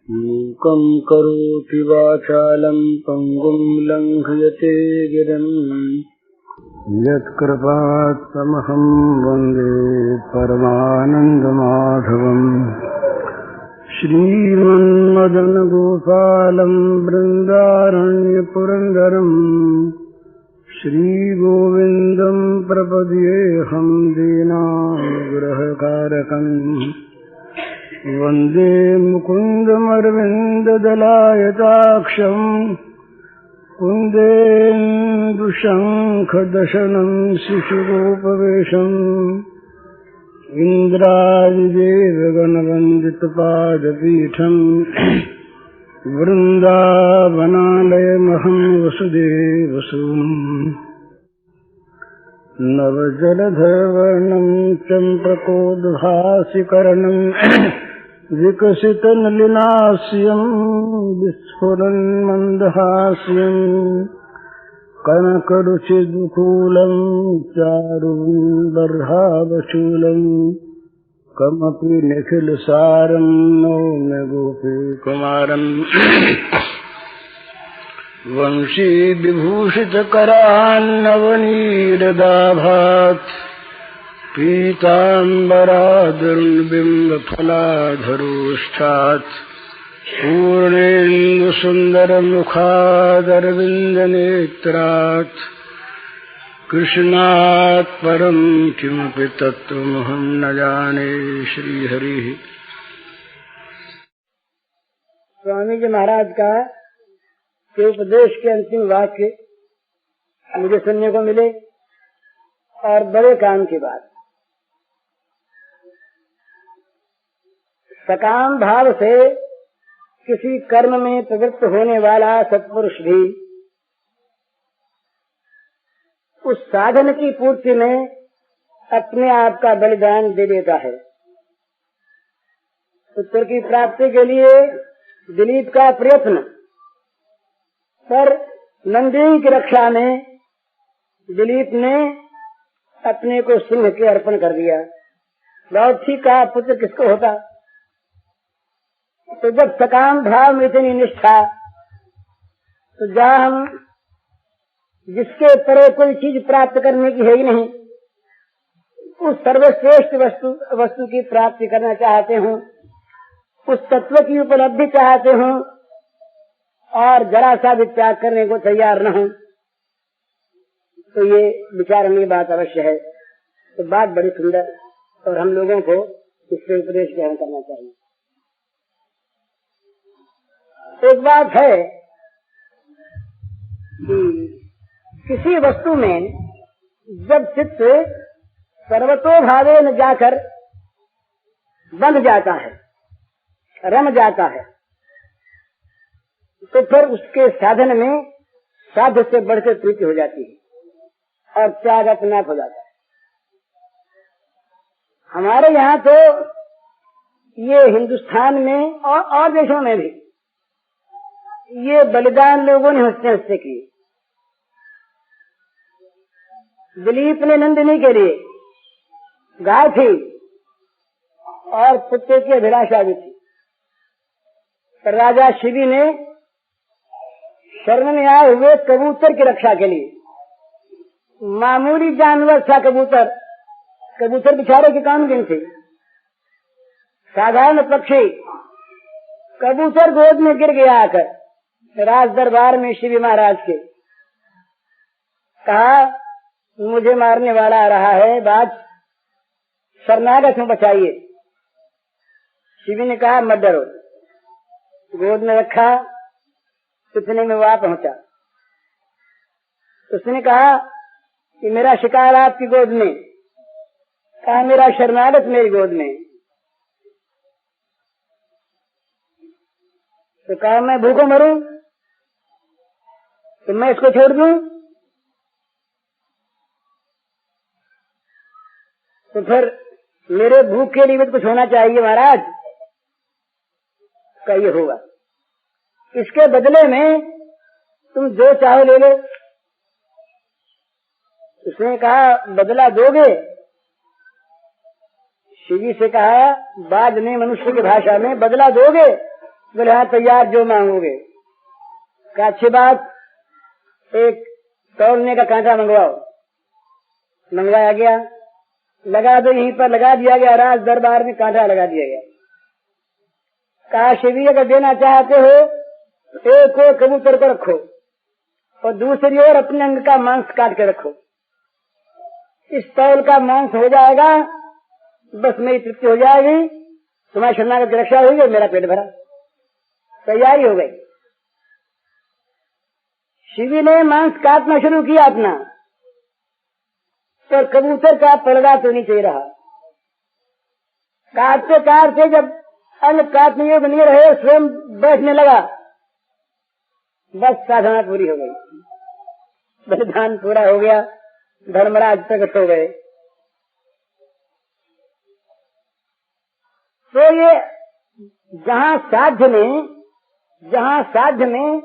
मूकं करोति वाचालं पङ्गुं लङ्घयते गिरं यत्कृपात्तमहं वन्दे परमानन्दमाधवम्। श्रीमन्मदनगोपालं बृन्दारण्यपुरन्दरं श्रीगोविन्दं प्रपद्येऽहं दीनानुग्रहकारकम्। वन्दे मुकुन्दमरविन्ददलायताक्षं कुन्देन्दुशङ्खदशनं शिशुरूपवेशम् इन्द्रादिदेवगणवन्दितपादपीठम् वृन्दावनालयमहं वसुदेवसूनुम्। नवजलधरवर्णं चम्प्रकोद्भासिकर्णं विकसितनलिनास्यं विस्फुरन्मन्दहास्यं कनकरुचिदुकूलं चारुबर्हावशूलं कमपि निखिलसारं नौमि गोपीकुमारम्। वंशी विभूषितकरान्नवनीरदाभात् पीताम्बरादुर्बिम्बफलाधरोष्ठात् पूर्णेन्दुसुन्दरमुखादरविन्दनेत्रात् कृष्णात् परं किमपि तत्त्वमहं न जाने। श्रीहरिः। स्वामी जी महाराज का के उपदेश के अंतिम वाक्य मुझे सुनने को मिले और बड़े काम की बात। सकाम भाव से किसी कर्म में प्रवृत्त होने वाला सत्पुरुष भी उस साधन की पूर्ति में अपने आप का बलिदान दे देता है। पुत्र की प्राप्ति के लिए दिलीप का प्रयत्न, पर नंदिनी की रक्षा में दिलीप ने अपने को सिंह के अर्पण कर दिया। बहुत ठीक कहा, पुत्र किसको होता। तो जब सकाम भाव में इतनी निष्ठा, तो जहाँ हम जिसके परे कोई चीज प्राप्त करने की है ही नहीं, उस सर्वश्रेष्ठ वस्तु की प्राप्ति करना चाहते हूँ, उस तत्व की उपलब्धि चाहते हूँ और जरा सा भी त्याग करने को तैयार न हो, तो ये विचारनीय बात अवश्य है। तो बात बड़ी सुंदर, और हम लोगों को इससे उपदेश ग्रहण करना चाहिए। एक बात है कि किसी वस्तु में जब चित्त सर्वतोभावेन जाकर बंध जाता है, रम जाता है, तो फिर उसके साधन में साध्य से बढ़कर प्रीति हो जाती है और त्याग अपने आप हो जाता है। हमारे यहाँ तो ये हिंदुस्तान में और देशों में भी ये बलिदान लोगों ने हंसते हंसते किए। दिलीप ने नंदिनी के लिए गाय थी और पुत्र की अभिलाषा भी थी। राजा शिवी ने शरण में आए हुए कबूतर की रक्षा के लिए, मामूली जानवर था कबूतर, कबूतर बिचारे के काम दिन थे, साधारण पक्षी, कबूतर गोद में गिर गया आकर राज दरबार में शिवी महाराज के। कहा मुझे मारने वाला आ रहा है, बाज शरणागत में बचाइए। शिवी ने कहा मत डरो, गोद में रखा, इतने में वहां पहुंचा। उसने कहा कि मेरा शिकार आपकी गोद में, कहा मेरा शरणागत मेरी गोद में। तो कहा मैं भूखों मरूं तो मैं इसको छोड़ दूं, तो फिर मेरे भूख के लिए भी कुछ होना चाहिए महाराज। का ये होगा, इसके बदले में तुम जो चाहो ले लो। उसने कहा बदला दोगे? शिवी से कहा, बाद में मनुष्य की भाषा में बदला दोगे? बोले हाँ तैयार, जो मांगोगे। क्या अच्छी बात, एक तौलने का कांटा मंगवाओ। मंगवाया गया, लगा दो, यहीं पर लगा दिया गया, राज दरबार में कांटा लगा दिया गया। कहा शिवी अगर देना चाहते हो एक और कबूतर को रखो और दूसरी ओर अपने अंग का मांस काट के रखो, इस तौल का मांस हो जाएगा, बस मेरी तृप्ति हो जाएगी, तुम्हारी शरणागत की रक्षा होगी और मेरा पेट भरा। तैयारी हो गई। शिवी ने मांस काटना शुरू किया अपना, तो कबूतर का पलड़ा तो नीचे रहा। काटते काटते जब अंग काटने योग्य नहीं रहे, स्वयं बैठने लगा, बस साधना पूरी हो गई, बलिदान पूरा हो गया, धर्मराज प्रकट हो गए। तो ये जहाँ साध्य में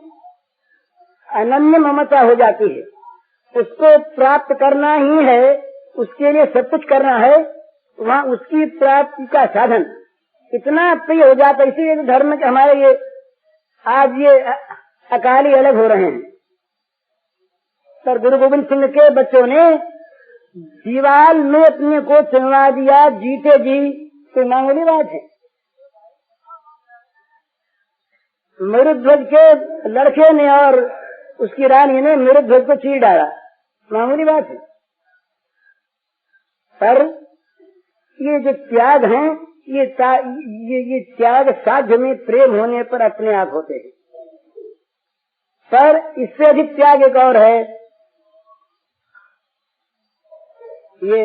अनन्य ममता हो जाती है, उसको प्राप्त करना ही है, उसके लिए सब कुछ करना है, वहाँ उसकी प्राप्ति का साधन इतना प्रिय हो जाता है। इसीलिए तो धर्म के हमारे ये आज ये अकाली अलग हो रहे हैं। पर गुरु गोविंद सिंह के बच्चों ने दीवाल में अपने को चिनवा दिया, जीते जी, कोई मामूली बात है। मरुध्वज के लड़के ने और उसकी रानी ने मरुध्वज को चीर डाला, मामूली बात है। पर ये जो त्याग हैं, ये त्याग साध्य में प्रेम होने पर अपने आप होते हैं। पर इससे अधिक त्याग एक और है। ये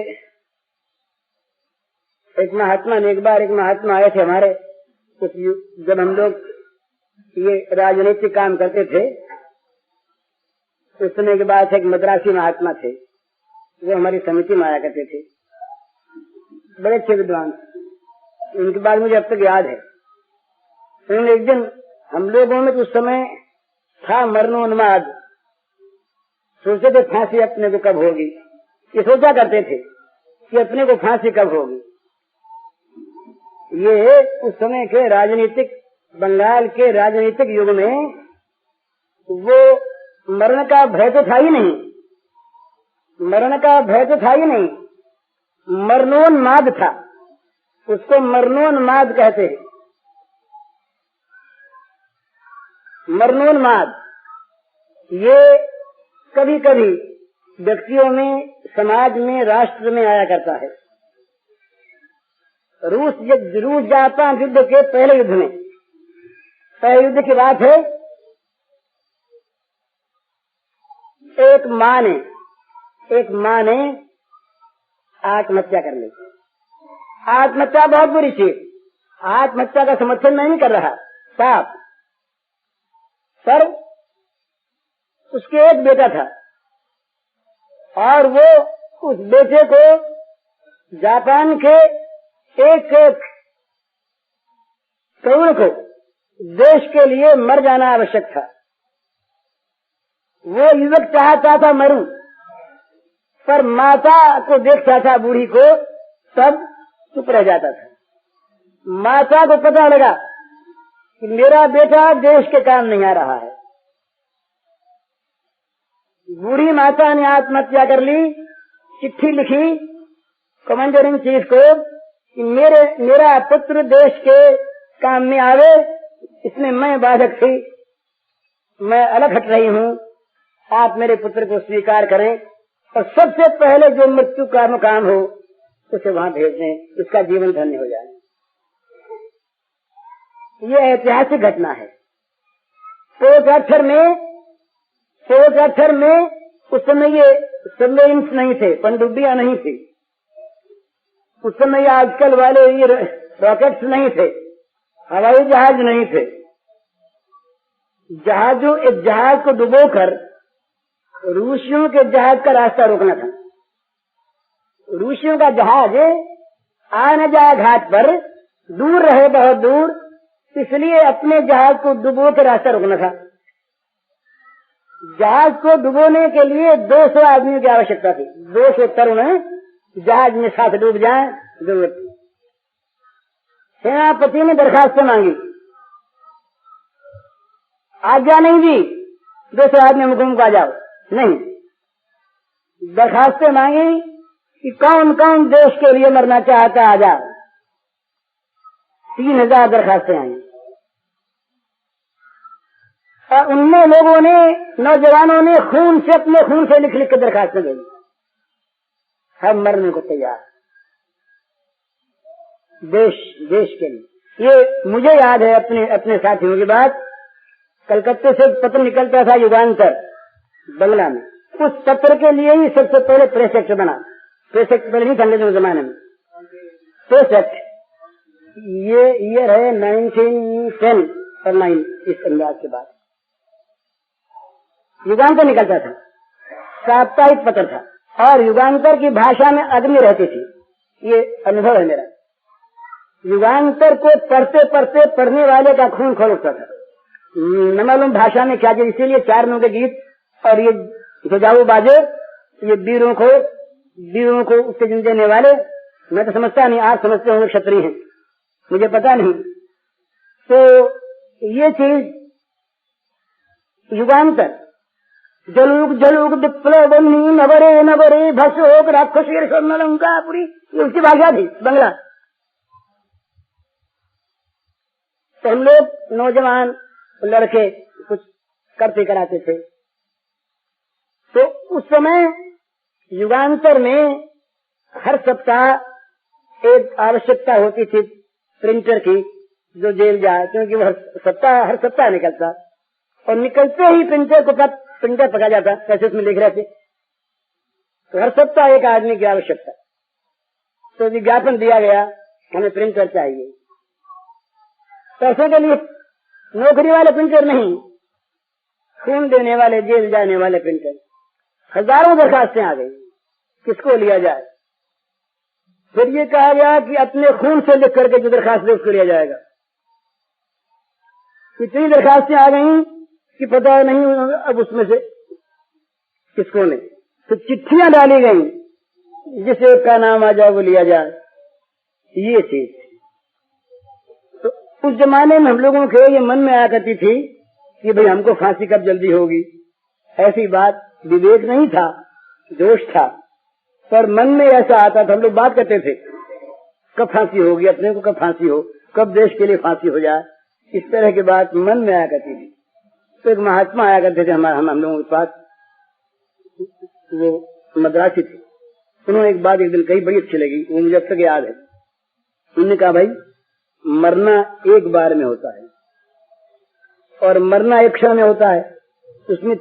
एक महात्मा आए थे हमारे, जब हम लोग ये राजनीतिक काम करते थे, उस समय के बाद एक मद्रासी महात्मा थे, वो हमारी समिति में आया करते थे, बड़े अच्छे विद्वान। उनके बाद मुझे अब तक याद है, उन्होंने एक दिन हम लोगों में उस समय था मरणोन्माद, सोचते थे फांसी अपने को कब होगी, ये सोचा करते थे कि अपने को फांसी कब होगी। ये उस समय के राजनीतिक, बंगाल के राजनीतिक युग में वो मरण का भय तो था ही नहीं, मरणोन्माद था, उसको मरणोन्माद कहते हैं। मरणोन्माद ये कभी कभी व्यक्तियों में, समाज में, राष्ट्र में आया करता है। रूस जापान युद्ध के पहले युद्ध में, पहले युद्ध की बात है, एक माँ ने आत्महत्या कर ली। आत्महत्या बहुत बुरी चीज, आत्महत्या का समर्थन मैं नहीं कर रहा, साफ। पर उसके एक बेटा था और वो उस बेटे को जापान के एक तरुण को देश के लिए मर जाना आवश्यक था। वो युवक चाहता था मरूं, पर माता को देखता था, बूढ़ी को, तब चुप रह जाता था। माता को पता लगा कि मेरा बेटा देश के काम नहीं आ रहा है। बूढ़ी माता ने आत्महत्या कर ली, चिट्ठी लिखी कमांडर इन चीफ को कि मेरा पुत्र देश के काम में आवे, इसमें मैं बाधक थी, मैं अलग हट रही हूँ, आप मेरे पुत्र को स्वीकार करें और सबसे पहले जो मृत्यु का मुकाम हो उसे वहाँ भेज दें, उसका जीवन धन्य हो जाए। ये ऐतिहासिक घटना है। पोर्ट अर्थर में उस समय ये सबमरीन्स नहीं थे, पनडुब्बियां नहीं थी, उस समय आजकल वाले ये रॉकेट्स नहीं थे, हवाई जहाज नहीं थे। एक जहाज को डुबोकर रूसियों के जहाज का रास्ता रोकना था। रूसियों का जहाज आ न जाए घाट पर, दूर रहे, बहुत दूर, इसलिए अपने जहाज को डुबो के रास्ता रोकना था। जहाज को डुबोने के लिए 200 आदमियों की आवश्यकता थी, 200 तरुण जहाज में साथ डूब जाए, जरूरत थी। सेनापति ने दरखास्त मांगी आज्ञा नहीं दी दूसरे आदमी मुकुम आ जाओ, नहीं, दरखास्तें मांगी कि कौन कौन देश के लिए मरना चाहता है, आ जाओ। 3000 दरखास्तें आई और उनमें लोगों ने, नौजवानों ने खून से, अपने खून से लिख लिख के दरखास्तें दी, हम मरने को तैयार देश के लिए। ये मुझे याद है अपने साथियों की बात। कलकत्ते से एक पत्र निकलता था युगांतर बंगला में, उस पत्र के लिए ही सबसे पहले प्रेस एक्ट बना। प्रेस एक्ट पहले नहीं था अंग्रेजों के जमाने में। प्रेस एक्ट ये ईयर है 1910 और 9 इस अंदाज के बाद युगांतर निकलता था, साप्ताहिक पत्र था और युगांतर की भाषा में अग्नि रहती थी। ये अनुभव है मेरा। युगांतर को पढ़ते पढ़ते पढ़ने वाले का खून खोल उठता था। न मालूम भाषा में क्या, इसीलिए 4 नौ के गीत और ये जो जाओ बाजे, ये वीरों को उत्तेजन देने वाले, मैं तो समझता नहीं, आप समझते होंगे, क्षत्रिय हैं, मुझे पता नहीं। तो ये चीज युगांतर, जलुग विप्लव नवरे भसोक राक्षसी स्वर्णलंकापुरी, ये उसकी भाषा थी बंगला। तो हम लोग नौजवान लड़के कुछ करते कराते थे। तो उस समय युगांतर में हर सप्ताह एक आवश्यकता होती थी प्रिंटर की, जो जेल जाए, क्योंकि वह हर सप्ताह निकलता और निकलते ही प्रिंटर पका जाता, कैसे उसमें लिख रहे थे। तो हर सप्ताह एक आदमी की आवश्यकता। तो विज्ञापन दिया गया, हमें प्रिंटर चाहिए। पैसे के लिए नौकरी वाले प्रिंटर नहीं, खून देने वाले, जेल जाने वाले प्रिंटर। हजारों दरखास्तें आ गई, किसको लिया जाए। फिर ये कहा गया कि अपने खून से लिख करके जो दरखास्त दे उसको लिया जाएगा। इतनी दरखास्तें आ गई कि पता नहीं अब उसमें से किसको ने। तो चिट्ठियां डाली गई, जिसे का नाम आ जाए वो लिया जाए। ये चीज तो उस जमाने में हम लोगों के ये मन में आया करती थी कि भाई हमको फांसी कब जल्दी होगी। ऐसी बात, विवेक नहीं था, जोश था, पर मन में ऐसा आता था। हम लोग बात करते थे कब फांसी होगी, अपने को कब फांसी हो, कब देश के लिए फांसी हो जाए, इस तरह की बात मन में आया करती थी। तो एक महात्मा आया करते थे हम लोगों के पास, वो मद्रासी थे। उन्होंने एक बात एक दिन कही, बड़ी अच्छी लगी, वो मुझे अब तक याद है। उन्होंने कहा, भाई मरना एक बार में होता है और मरना एक क्षण में होता है, उसमें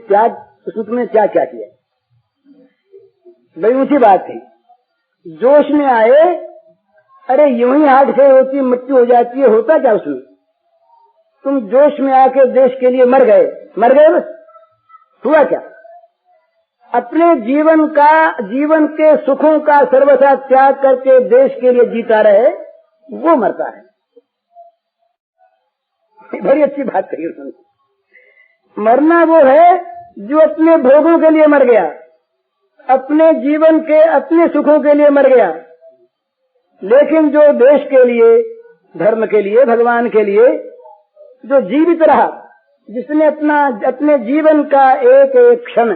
तुमने क्या क्या किया। बड़ी ऊंची बात थी। जोश में आए, अरे यूं ही हादसे होती, मृत्यु हो जाती है, होता क्या उसमें। तुम जोश में आके देश के लिए मर गए बस, हुआ क्या। अपने जीवन के सुखों का सर्वथा त्याग करके देश के लिए जीता रहे, वो मरता है। बड़ी अच्छी बात कही उसने। मरना वो है जो अपने भोगों के लिए मर गया, अपने जीवन के अपने सुखों के लिए मर गया, लेकिन जो देश के लिए, धर्म के लिए, भगवान के लिए जो जीवित रहा, जिसने अपने जीवन का एक एक क्षण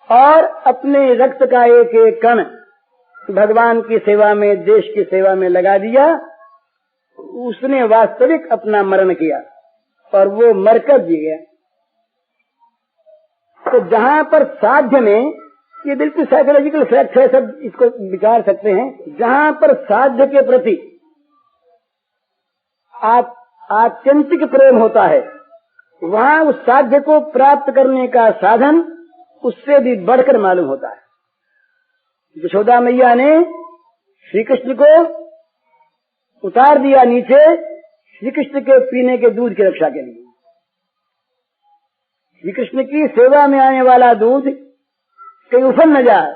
और अपने रक्त का एक एक कण भगवान की सेवा में, देश की सेवा में लगा दिया, उसने वास्तविक अपना मरण किया और वो मरकर जी गया। तो जहां पर साध्य में, ये बिल्कुल साइकोलॉजिकल फैक्ट है, सब इसको विचार सकते हैं, जहां पर साध्य के प्रति आत्यंतिक प्रेम होता है, वहां उस साध्य को प्राप्त करने का साधन उससे भी बढ़कर मालूम होता है। यशोदा मैया ने श्री कृष्ण को उतार दिया नीचे, श्री कृष्ण के पीने के दूध की रक्षा के लिए। श्री कृष्ण की सेवा में आने वाला दूध कहीं उफल न जाए,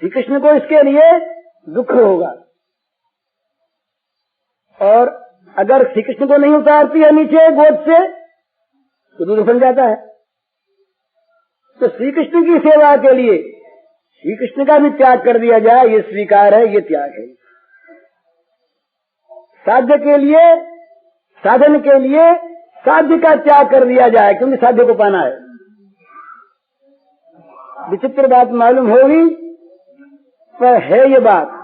श्री कृष्ण को इसके लिए दुख होगा। और अगर श्री कृष्ण को नहीं उतारती है नीचे गोद से, तो दूध उफल जाता है। तो श्री कृष्ण की सेवा के लिए श्री कृष्ण का भी त्याग कर दिया जाए, ये स्वीकार है, ये त्याग है। साध्य के लिए साधन के लिए साध्य का त्याग कर दिया जाए, क्योंकि साध्य को पाना है। विचित्र बात मालूम होगी, पर है ये बात।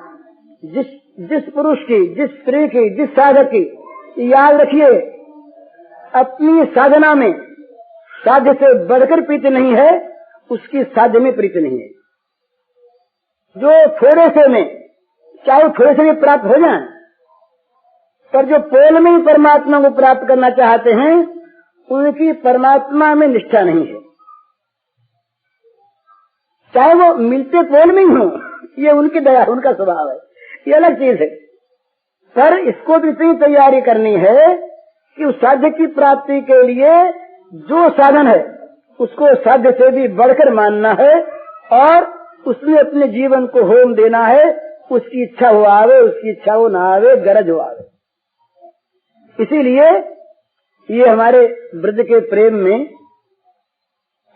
जिस पुरुष की, जिस स्त्री की, जिस साधक की, याद रखिए, अपनी साधना में साध्य से बढ़कर प्रीति नहीं है, उसकी साध्य में प्रीति नहीं है। जो थोड़े से में, चाहे थोड़े से भी प्राप्त हो जाए, पर जो पोल में ही परमात्मा को प्राप्त करना चाहते हैं, उनकी परमात्मा में निष्ठा नहीं है। चाहे वो मिलते पोल में ही हो, ये उनकी दया, उनका स्वभाव है, ये अलग चीज है। पर इसको भी इतनी तैयारी करनी है कि उस साध्य की प्राप्ति के लिए जो साधन है उसको साध्य से भी बढ़कर मानना है और उसमें अपने जीवन को होम देना है। उसकी इच्छा हो आवे, उसकी इच्छा हो ना आवे, गरज हो आवे। इसीलिए ये हमारे ब्रज के प्रेम में,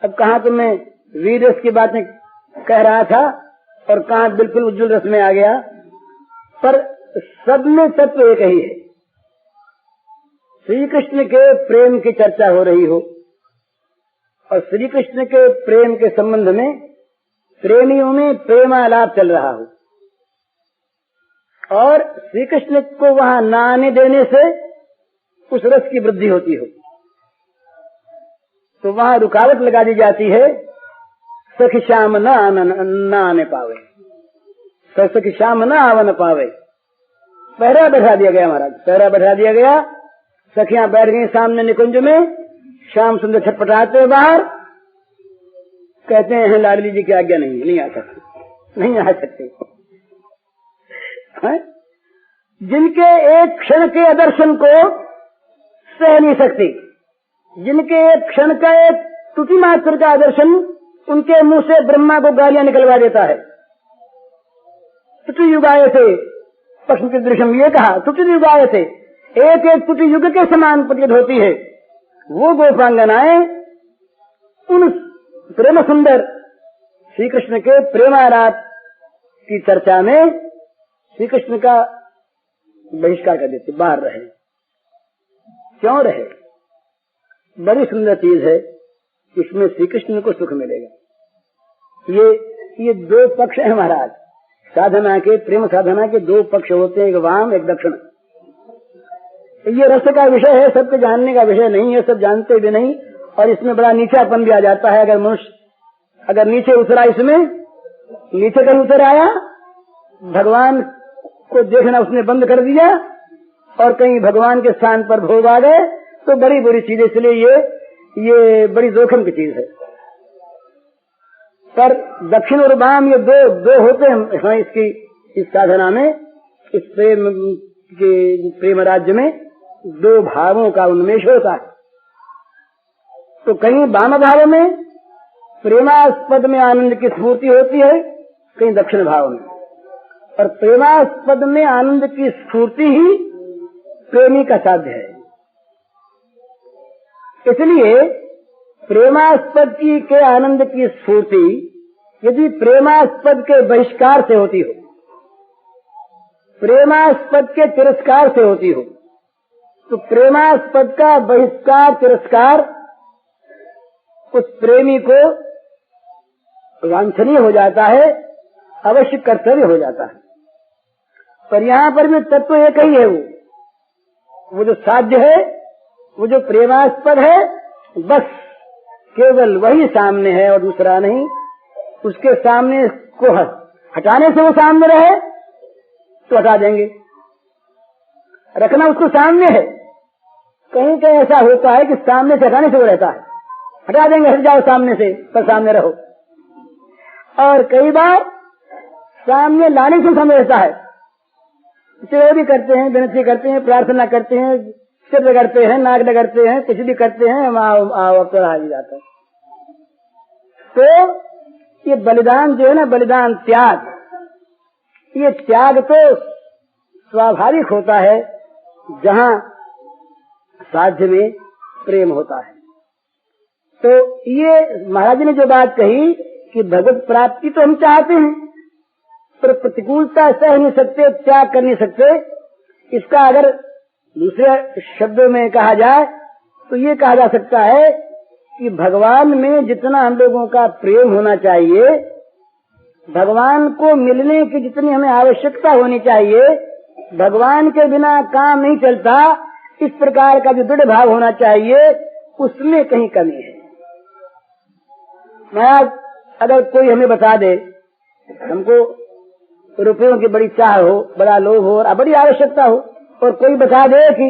अब कहाँ तो मैं वीर रस की बातें कह रहा था और कहाँ बिल्कुल उज्ज्वल रस में आ गया, पर सब में तत्व एक ही है। श्री कृष्ण के प्रेम की चर्चा हो रही हो और श्री कृष्ण के प्रेम के संबंध में प्रेमियों में प्रेमालाप चल रहा हो और श्री कृष्ण को वहां न आने देने से उस रस की वृद्धि होती हो, तो वहां रुकावट लगा दी जाती है। सखी श्याम न आने पावे, सखी श्याम न आवन पावे। पहरा बैठा दिया गया महाराज, पहरा बैठा दिया गया। सखियां बैठ गई सामने निकुंज में, श्याम सुंदर छटपटाते हैं बाहर, कहते हैं लाडली जी की आज्ञा नहीं आ सकती, नहीं आ सकती। जिनके एक क्षण के आदर्शन को सह नहीं सकती, जिनके एक क्षण का एक त्रुटि मात्र का आदर्शन उनके मुंह से ब्रह्मा को गालियां निकलवा देता है। त्रुटि युगाए थे, पक्ष के दृश्य में ये कहा, त्रुटि युगाए थे, एक एक त्रुटि युग के समान प्रतीत होती है। वो गोपांगनाएं उन प्रेम सुंदर श्री कृष्ण के प्रेमाराप की चर्चा में श्री कृष्ण का बहिष्कार कर देते, बाहर रहे। क्यों रहे? बड़ी सुंदर चीज है, इसमें श्री कृष्ण को सुख मिलेगा। ये दो पक्ष है महाराज, साधना के, प्रेम साधना के दो पक्ष होते हैं, एक वाम एक दक्षिण। ये रस का विषय है, सबके जानने का विषय नहीं है, सब जानते भी नहीं, और इसमें बड़ा नीचापन भी आ जाता है। अगर मनुष्य अगर नीचे उतरा, इसमें नीचे कहीं उतर आया, भगवान को देखना उसने बंद कर दिया और कहीं भगवान के स्थान पर भोग आ गए, तो बड़ी बुरी चीज है। इसलिए ये बड़ी जोखिम की चीज है। पर दक्षिण और वाम ये दो होते हैं इसकी, इस साधना में, इस प्रेम राज्य में दो भावों का उन्मेष होता है। तो कहीं वाम भाव में प्रेमास्पद में आनंद की स्फूर्ति होती है, कहीं दक्षिण भाव में, और प्रेमास्पद में आनंद की स्फूर्ति ही प्रेमी का साध्य है। इसलिए प्रेमास्पद की के आनंद की स्फूर्ति यदि प्रेमास्पद के बहिष्कार से होती हो, प्रेमास्पद के तिरस्कार से होती हो, तो प्रेमास्पद का बहिष्कार तिरस्कार उस प्रेमी को वांछनीय हो जाता है, अवश्य कर्तव्य हो जाता है। पर यहाँ पर भी तत्व एक ही है, वो जो साध्य है, वो जो प्रेमास्पद है, बस केवल वही सामने है और दूसरा नहीं। उसके सामने को हटाने से वो सामने रहे तो हटा देंगे, रखना उसको सामने है। कहीं कहीं ऐसा होता है कि सामने से हटाने से वो रहता है, हटा देंगे, हट जाओ सामने से, पर सामने रहो। और कई बार सामने लाने से सामने रहता है। सेवा भी करते हैं, विनती करते हैं, प्रार्थना करते हैं, सिर रगड़ते हैं, नाक रगड़ते हैं, कुछ भी करते हैं, वहां तो आ ही जाता है। तो ये बलिदान जो है ना, बलिदान त्याग, ये त्याग तो स्वाभाविक होता है जहाँ साध्य में प्रेम होता है। तो ये महाराज ने जो बात कही कि भगवत प्राप्ति तो हम चाहते हैं, पर प्रतिकूलता सह नहीं सकते, त्याग कर नहीं सकते। इसका अगर दूसरे शब्दों में कहा जाए तो ये कहा जा सकता है कि भगवान में जितना हम लोगों का प्रेम होना चाहिए, भगवान को मिलने की जितनी हमें आवश्यकता होनी चाहिए, भगवान के बिना काम नहीं चलता, इस प्रकार का जो दृढ़ भाव होना चाहिए, उसमें कहीं कमी है। महाराज, अगर कोई हमें बता दे, हमको रुपयों की बड़ी चाह हो, बड़ा लोभ हो और बड़ी आवश्यकता हो, और कोई बता दे कि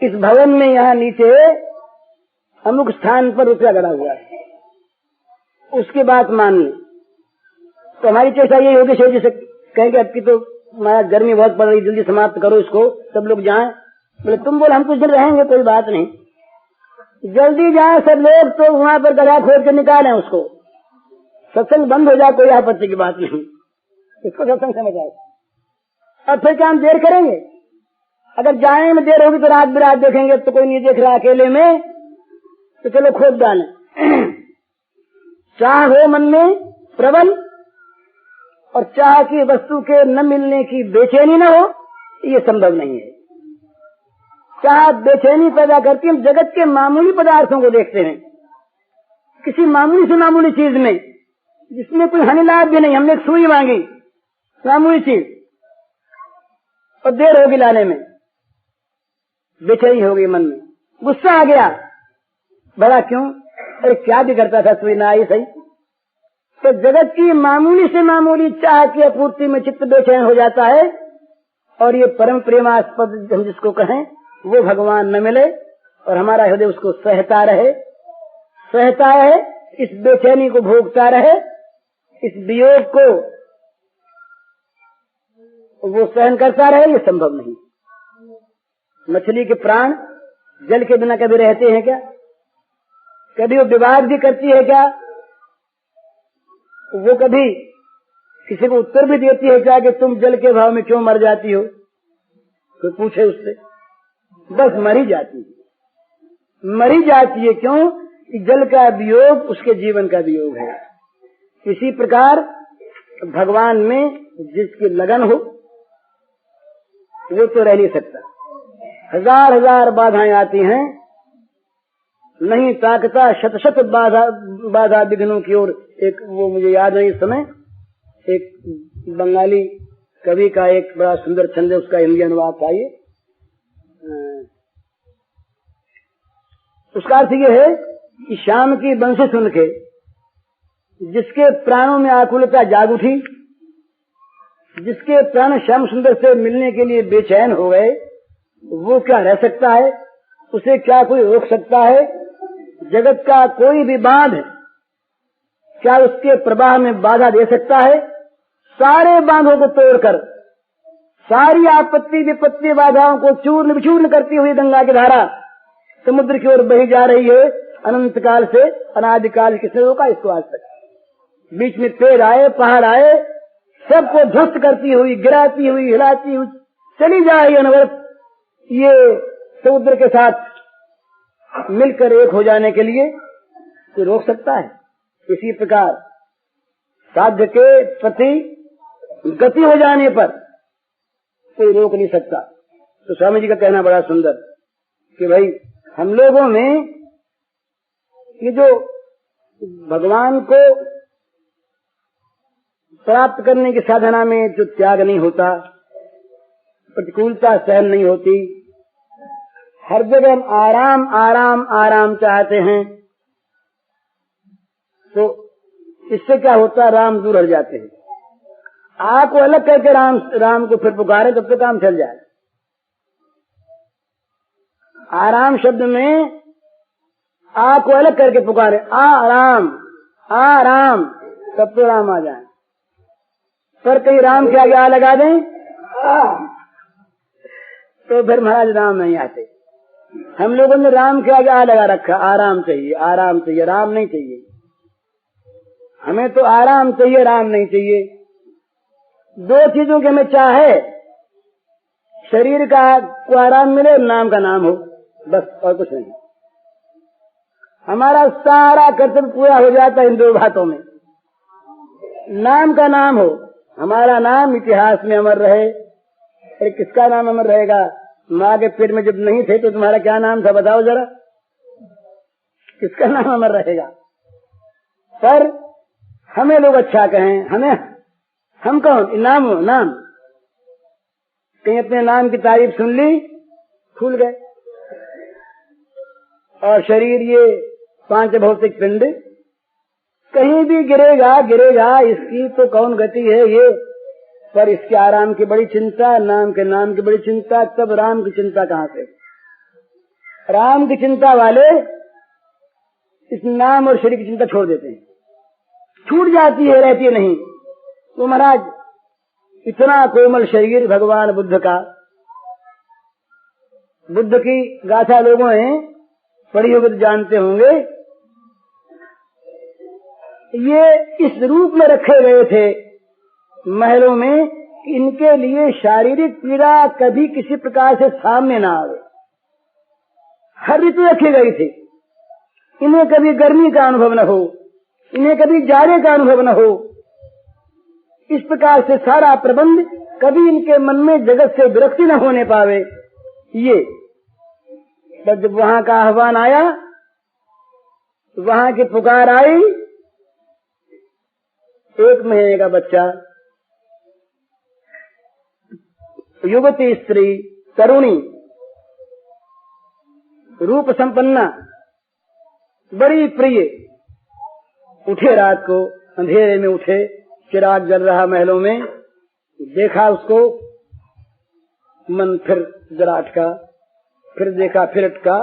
इस भवन में यहाँ नीचे अमुक स्थान पर रुपया गड़ा हुआ है, उसकी बात मान ले, तो हमारी चेष्टा ये होगी जैसे कहेंगे अब की तो महाराज गर्मी बहुत पड़ रही, जल्दी समाप्त करो इसको, सब लोग जाएं। बोले तुम बोल हम कुछ दिन रहेंगे, कोई बात नहीं, जल्दी जाएं सब लोग, तो वहाँ पर गड्ढा खोद के निकालें उसको, सत्संग बंद हो जाए, कोई आपत्ति की बात नहीं, इसको सत्संग समझ आए। अब फिर क्या हम देर करेंगे? अगर जाने में देर होगी तो रात बिरात देखेंगे, तो कोई नहीं देख रहा अकेले में, तो चलो खोद डालें। चाह हो मन में प्रबल और चाह की वस्तु के न मिलने की बेचैनी न हो, ये संभव नहीं है। चाह बेचैनी पैदा करती है। हम जगत के मामूली पदार्थों को देखते हैं, किसी मामूली से मामूली चीज में जिसमें कोई हानि लाभ भी नहीं, हमने एक सुई मांगी, मामूली चीज, और देर होगी लाने में, बेचैनी हो गई मन में, गुस्सा आ गया, बड़ा क्यों, अरे क्या भी करता था, सुई ना आई सही। तो जगत की मामूली से मामूली चाह की आपूर्ति में चित्त बेचैन हो जाता है, और ये परम प्रेमास्पद हम जिसको कहें वो भगवान न मिले और हमारा हृदय उसको सहता रहे, इस बेचैनी को भोगता रहे, इस वियोग को वो सहन करता रहे, ये संभव नहीं। मछली के प्राण जल के बिना कभी रहते हैं क्या? कभी वो विवाद भी करती है क्या? वो कभी किसी को उत्तर भी देती है क्या कि तुम जल के भाव में क्यों मर जाती हो? कोई पूछे उससे, बस मरी जाती है। क्यों? कि जल का वियोग उसके जीवन का वियोग है। इसी प्रकार भगवान में जिसकी लगन हो वो तो रह नहीं सकता। हजार हजार बाधाएं आती हैं, नहीं ताकता शत बाधा विघ्नों की ओर। एक वो मुझे याद नहीं इस समय, एक बंगाली कवि का एक बड़ा सुंदर छंद है, उसका हिंदी अनुवाद था ये। उसका अर्थ ये है कि शाम की बंसी सुन के जिसके प्राणों में आकुलता जाग उठी, जिसके प्राण श्याम सुंदर से मिलने के लिए बेचैन हो गए, वो क्या रह सकता है? उसे क्या कोई रोक सकता है? जगत का कोई भी बांध क्या उसके प्रवाह में बाधा दे सकता है? सारे बांधों को तोड़कर सारी आपत्ति विपत्ति बाधाओं को चूर्ण विचूर्ण करती हुई गंगा की धारा समुद्र की ओर बही जा रही है। अनंत काल से अनादिकाल किसने रोका इसको आज तक? बीच में पेड़ आए, पहाड़ आए, सबको ध्वस्त करती हुई, गिराती हुई, हिलाती हुई चली जा रही अनवरत। ये समुद्र के साथ मिलकर एक हो जाने के लिए कोई रोक सकता है? इसी प्रकार साध्य के प्रति गति हो जाने पर कोई रोक नहीं सकता। तो स्वामी जी का कहना बड़ा सुंदर कि भाई हम लोगों में ये जो भगवान को प्राप्त करने की साधना में जो त्याग नहीं होता, प्रतिकूलता सहन नहीं होती, हर जगह हम आराम आराम आराम चाहते हैं, तो इससे क्या होता? राम दूर हट जाते हैं। आँख को अलग करके राम को फिर पुकारे तब तो काम चल जाए। आराम शब्द में आँख को अलग करके पुकारे, आराम आराम, तब तो राम आ जाए। पर कहीं राम के आगे आ लगा दें तो फिर महाराज राम नहीं आते। हम लोगों ने राम के आगे आ लगा रखा, आराम चाहिए, आराम चाहिए, राम नहीं चाहिए। हमें तो आराम चाहिए, राम नहीं चाहिए। दो चीजों की हमें चाहे, शरीर का को आराम मिले, नाम का नाम हो, बस और कुछ नहीं। हमारा सारा कर्तव्य पूरा हो जाता है इन दो बातों में। नाम का नाम हो, हमारा नाम इतिहास में अमर रहे। अरे किसका नाम अमर रहेगा? माँ के पेट में जब नहीं थे तो तुम्हारा क्या नाम था बताओ जरा, किसका नाम अमर रहेगा? पर हमें लोग अच्छा कहें, हम कौन नाम कहीं अपने नाम की तारीफ सुन ली, फूल गए। और शरीर ये 5 भौतिक पिंड कहीं भी गिरेगा, इसकी तो कौन गति है ये, पर इसके आराम की बड़ी चिंता, नाम की बड़ी चिंता, तब राम की चिंता कहाँ से? राम की चिंता वाले इस नाम और शरीर की चिंता छोड़ देते हैं, छूट जाती है, रहती नहीं। तो महाराज इतना कोमल शरीर भगवान बुद्ध का, बुद्ध की गाथा लोगों ने पढ़ी होगी तो जानते होंगे, ये इस रूप में रखे गए थे महलों में कि इनके लिए शारीरिक पीड़ा कभी किसी प्रकार से सामने ना आवे। हर ऋतु रखी गई थी, इन्हें कभी गर्मी का अनुभव न हो, इन्हें कभी जाड़े का अनुभव न हो। इस प्रकार से सारा प्रबंध, कभी इनके मन में जगत से विरक्ति न होने पावे। ये जब वहां का आह्वान आया, वहां की पुकार आई, 1 महीने का बच्चा, युवती स्त्री, तरुणी, रूप संपन्ना, बड़ी प्रिय, उठे रात को, अंधेरे में उठे, चिराग जल रहा महलों में, देखा उसको, मन फिर जरा अटका, फिर देखा, फिर अटका,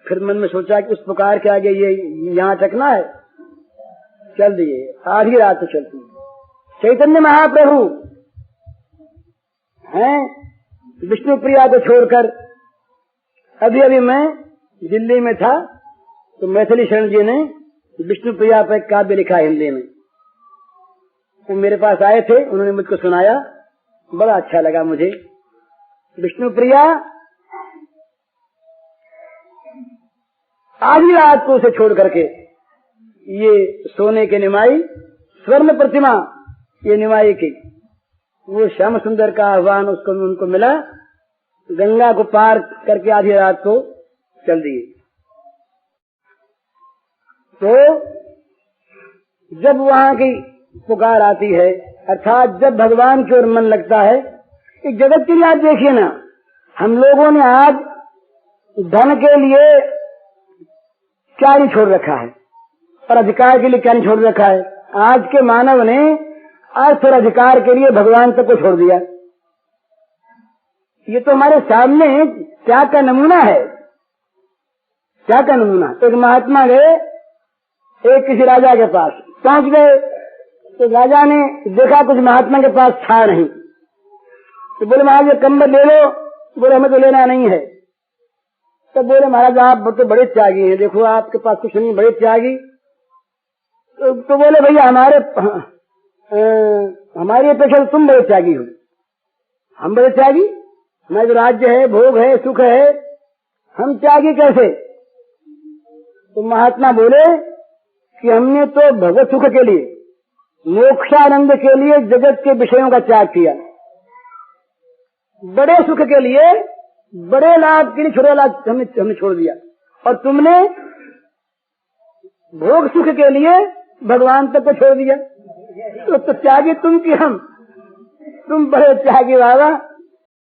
फिर मन में सोचा कि उस पुकार के आगे ये यहाँ अटकना है, चल दिए। आधी रात तो चलती है। चैतन्य महाप्रभु हैं विष्णु प्रिया को छोड़कर। अभी मैं दिल्ली में था तो मैथिली शरण जी ने विष्णु प्रिया पर एक काव्य लिखा हिंदी में, वो मेरे पास आए थे, उन्होंने मुझको सुनाया, बड़ा अच्छा लगा मुझे। विष्णु प्रिया आधी रात को उसे छोड़ करके, ये सोने के निमाई, स्वर्ण प्रतिमा ये निमाई की, वो श्याम सुंदर का आह्वान उसको उनको मिला, गंगा को पार करके आधी रात को चल दिए। तो जब वहां की पुकार आती है, अर्थात जब भगवान की ओर मन लगता है, एक जगत के लिए आप देखिए ना, हम लोगों ने आज धन के लिए क्या नहीं छोड़ रखा है और अधिकार के लिए क्या नहीं छोड़ रखा है। आज के मानव ने अर्थ और अधिकार के लिए भगवान तक को छोड़ दिया। ये तो हमारे सामने त्याग का नमूना है, त्याग का नमूना। एक महात्मा गए एक किसी राजा के पास, पहुंच गए तो राजा ने देखा कुछ महात्मा के पास था नहीं, तो बोले महाराज ये कंबल ले लो। बोले हमें तो लेना नहीं है। तो बोले महाराज आप तो बड़े त्यागी हैं, देखो आपके पास कुछ नहीं, बड़े त्यागी। तो बोले भैया हमारी अपेक्षा तो तुम बड़े त्यागी हो, हम बड़े त्यागी, हमारे जो राज्य है, भोग है, सुख है, हम त्यागी कैसे? तो महात्मा बोले कि हमने तो भगवत सुख के लिए, मोक्षानंद के लिए जगत के विषयों का त्याग किया, बड़े सुख के लिए, बड़े लाभ के लिए छोटे लाभ हमने छोड़ दिया, और तुमने भोग सुख के लिए भगवान तक को छोड़ दिया। तो त्यागी तुम की हम, तुम बड़े त्यागी बाबा।